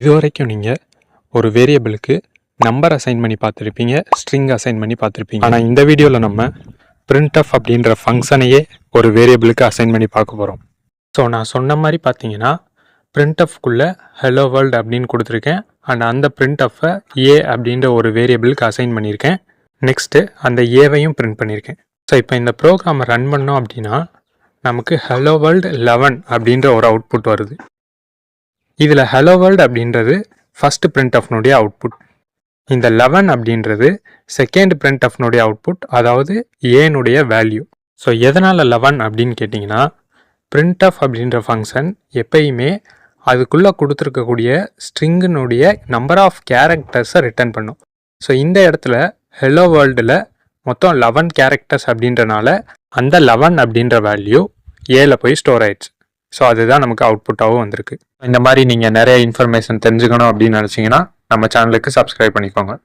இதுவரைக்கும் நீங்கள் ஒரு வேரியபிளுக்கு நம்பர் அசைன் பண்ணி பார்த்துருப்பீங்க, ஸ்ட்ரிங் அசைன் பண்ணி பார்த்துருப்பீங்க. ஆனால் இந்த வீடியோவில் நம்ம printf அப்படின்ற ஃபங்க்ஷனையே ஒரு வேரியபிளுக்கு அசைன் பண்ணி பார்க்க போகிறோம். ஸோ நான் சொன்ன மாதிரி பார்த்தீங்கன்னா printfக்குள்ளே hello world அப்படின்னு கொடுத்துருக்கேன். அண்ட் அந்த printf-ஐ a அப்படின்ற ஒரு வேரியபிளுக்கு அசைன் பண்ணியிருக்கேன். நெக்ஸ்ட்டு அந்த ஏவையும் பிரிண்ட் பண்ணியிருக்கேன். ஸோ இப்போ இந்த ப்ரோக்ராமை ரன் பண்ணோம் அப்படின்னா நமக்கு hello world 11 அப்படின்ற ஒரு அவுட்புட் வருது. இதில் hello world அப்படின்றது ஃபஸ்ட்டு printfனுடைய அவுட்புட். இந்த 11 அப்படின்றது செகண்ட் printfனுடைய அவுட்புட், அதாவது ஏனுடைய வேல்யூ. ஸோ எதனால் 11 அப்படின்னு கேட்டிங்கன்னா printf அப்படின்ற ஃபங்க்ஷன் எப்பயுமே அதுக்குள்ளே கொடுத்துருக்கக்கூடிய ஸ்ட்ரிங்கினுடைய நம்பர் ஆஃப் கேரக்டர்ஸை ரிட்டர்ன் பண்ணும். ஸோ இந்த இடத்துல hello worldல மொத்தம் 11 கேரக்டர்ஸ் அப்படின்றனால அந்த 11 அப்படின்ற வேல்யூ ஏல போய் ஸ்டோர் ஆயிடுச்சு. ஸோ அதுதான் நமக்கு அவுட்புட்டாகவும் வந்திருக்கு. இந்த மாதிரி நீங்கள் நிறைய இன்ஃபர்மேஷன் தெரிஞ்சுக்கணும் அப்படின்னு நினச்சிங்கன்னா நம்ம சேனலுக்கு சப்ஸ்கிரைப் பண்ணிக்கோங்க.